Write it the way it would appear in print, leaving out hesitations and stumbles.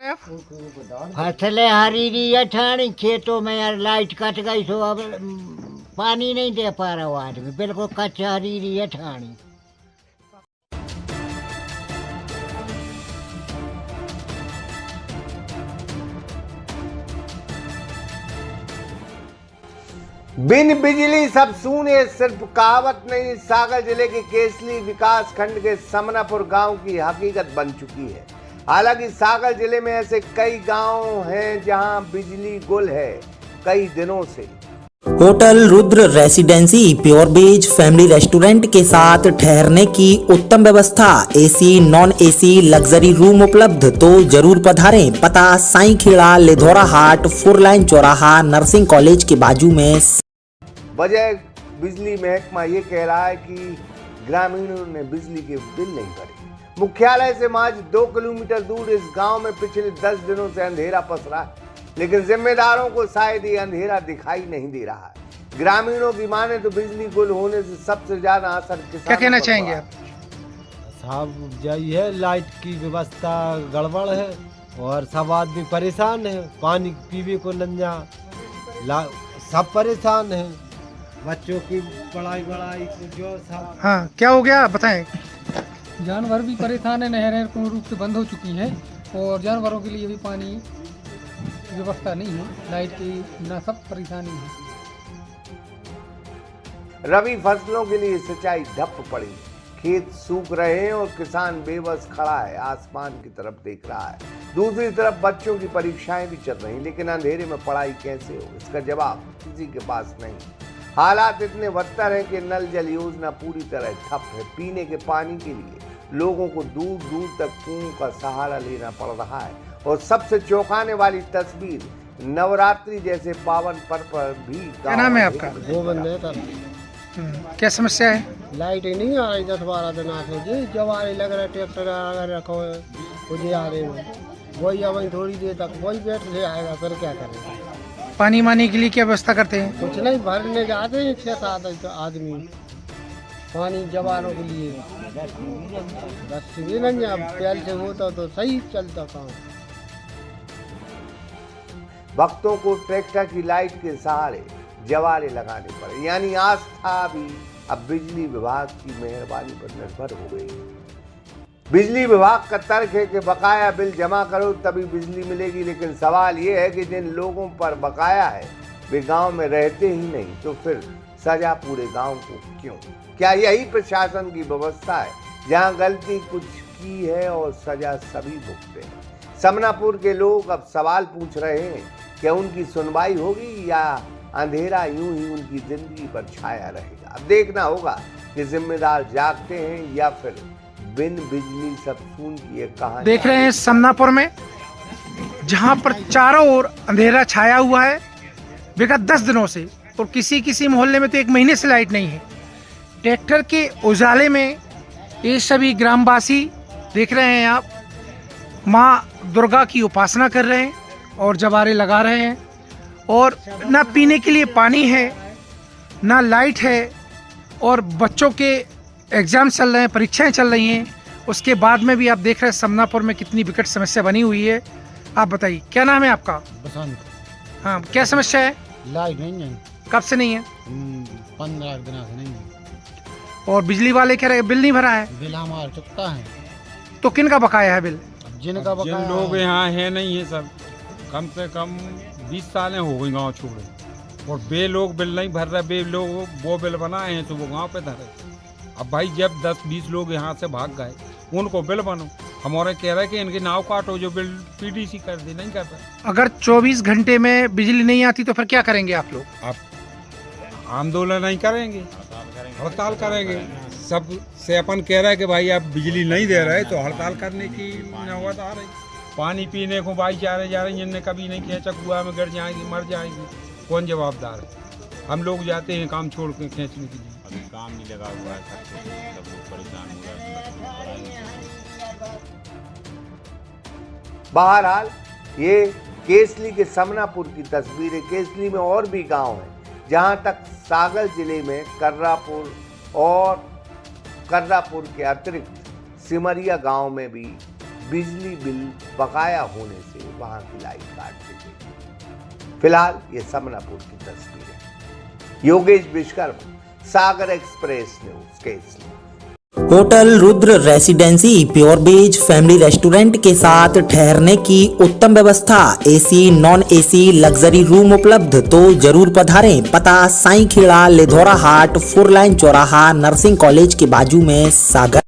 फसलें हरी रही है ठाणी, खेतों में यार लाइट कट गई तो अब पानी नहीं दे पा रहा वो आदमी, बिल्कुल कच्चा हरी रही है ठाणी। बिन बिजली सब सूने सिर्फ कहावत नहीं, सागर जिले के केसली विकास खंड के समनापुर गांव की हकीकत बन चुकी है। हालांकि सागर जिले में ऐसे कई गांव हैं जहां बिजली गुल है कई दिनों से। Hotel Rudra residency pure veg family restaurant के साथ ठहरने की उत्तम व्यवस्था, AC non AC luxury room उपलब्ध, तो जरूर पधारें। पता साईं खेड़ा लेधौरा हाट 4 लाइन चौराहा नर्सिंग कॉलेज के बाजू में। वजह बिजली महकमा ये कह रहा है कि ग्रामीणों ने बिजली के बिल नहीं भरे। मुख्यालय से महज 2 किलोमीटर दूर इस गांव में पिछले 10 दिनों से अंधेरा पसरा है, लेकिन जिम्मेदारों को शायद ये अंधेरा दिखाई नहीं दे रहा है। ग्रामीणों की माने तो बिजली गुल होने से सबसे ज्यादा असर किसानों। क्या कहना चाहेंगे आप? साहब यही है, लाइट की व्यवस्था गड़बड़ है और सब आदमी परेशान है, पानी पीने को नंजा, सब परेशान है, बच्चों की पढ़ाई जो सब। हाँ, क्या हो गया बताएं। जानवर भी परेशान है, नहरें पूर्ण रूप से बंद हो चुकी हैं और जानवरों के लिए भी पानी व्यवस्था नहीं है, लाइट की ना, सब परेशानी है। रबी फसलों के लिए सिंचाई ठप पड़ी, खेत सूख रहे हैं और किसान बेबस खड़ा है, आसमान की तरफ देख रहा है। दूसरी तरफ बच्चों की परीक्षाएं भी चल रही, लेकिन अंधेरे में पढ़ाई कैसे हो, इसका जवाब किसी के पास नहीं। हालात इतने बदतर हैं कि नल जल योजना पूरी तरह ठप है। पीने के पानी के लिए लोगों को दूर दूर तक कुओं का सहारा लेना पड़ रहा है। और सबसे चौंकाने वाली तस्वीर, नवरात्रि जैसे पावन पर्व पर भी। क्या नाम है आपका? गोविंद है। क्या समस्या है? लाइट ही नहीं आ रही 10-12 दिन आते जी, जब आ रही लग रहा है ट्रैक्टर अगर रखो है मुझे आ रहे हैं, वही अब थोड़ी देर तक वही बैठ ले आएगा, फिर क्या करेंगे। पानी मानी के लिए क्या व्यवस्था करते हैं? कुछ नहीं, भरने जाते हैं 6-7 आदमी पानी जवानों के लिए, बस भी नहीं, अब पहले से होता तो सही चलता काम। भक्तों को ट्रैक्टर की लाइट के सहारे जवारे लगाने पड़े, यानी आस्था भी अब बिजली विभाग की मेहरबानी पर निर्भर हो गई। बिजली विभाग का तर्क है कि बकाया बिल जमा करो तभी बिजली मिलेगी, लेकिन सवाल ये है कि जिन लोगों पर बकाया है वे गांव में रहते ही नहीं, तो फिर सजा पूरे गांव को क्यों? क्या यही प्रशासन की व्यवस्था है, जहां गलती कुछ की है और सजा सभी भुगते हैं? समनापुर के लोग अब सवाल पूछ रहे हैं, क्या उनकी सुनवाई होगी या अंधेरा यूं ही उनकी जिंदगी पर छाया रहेगा? अब देखना होगा कि जिम्मेदार जागते हैं या फिर बिन बिजली सब सून की एक कहानी। देख रहे हैं समनापुर में, जहां पर चारों ओर अंधेरा छाया हुआ है विगत 10 दिनों से, और किसी मोहल्ले में तो 1 महीने से लाइट नहीं है। ट्रैक्टर के उजाले में ये सभी ग्रामवासी देख रहे हैं आप, माँ दुर्गा की उपासना कर रहे हैं और जवारे लगा रहे हैं, और ना पीने के लिए पानी है, ना लाइट है, और बच्चों के एग्जाम चल रहे हैं, परीक्षाएं चल रही हैं। उसके बाद में भी आप देख रहे हैं समनापुर में कितनी विकट समस्या बनी हुई है। आप बताइए, क्या नाम है आपका? बसंत। हाँ, क्या समस्या है? लाइट नहीं है। कब से नहीं है? 15 दिन से नहीं है। और बिजली वाले कह रहे बिल नहीं भरा है? बिल हमारा चुकता है। तो किन का बकाया है बिल? जिनका बकाया, जिन लोग यहाँ है नहीं है, सब कम से कम 20 सालें हो गई गांव छोड़े, और बे लोग बिल नहीं भर रहे, बे लोग वो बिल बनाए हैं तो वो गांव पे धरे। अब भाई जब 10-20 लोग यहाँ से भाग गए, उनको बिल बनो, हमारे कह रहे कि इनके नाव काटो, जो बिल पीडीसी कर दे, नहीं कर रहे। अगर 24 घंटे में बिजली नहीं आती तो फिर क्या करेंगे आप लोग? आप आंदोलन नहीं करेंगे, हड़ताल करेंगे। सब से अपन कह रहे हैं कि भाई आप बिजली नहीं दे रहे तो हड़ताल करने की नौबत आ रही। पानी पीने को भाई जा रहे जिनने कभी नहीं खींचा, कुआ में गिर जाएंगी, मर जाएंगी, कौन जवाबदार है? हम लोग जाते हैं काम छोड़ के खींचने के लिए। अभी काम नहीं लगा हुआ है, सब लोग परेशान हो रहे हैं। बहरहाल ये केसली के समनापुर की तस्वीर है। केसली में और भी गांव हैं, जहां तक सागर जिले में कर्रापुर के अतिरिक्त सिमरिया गांव में भी बिजली बिल बकाया होने से वहां की लाइट काट दी गई। फिलहाल ये समनापुर की तस्वीर है। Yogesh Vishwakarma, Sagar express news, Kesli. Hotel Rudra residency pure veg family restaurant के साथ ठहरने की उत्तम व्यवस्था, AC non AC luxury room उपलब्ध, तो जरूर पधारें। पता साईं खेड़ा, लिधौरा हाट, 4 लाइन चौराहा, नर्सिंग कॉलेज के बाजू में, सागर।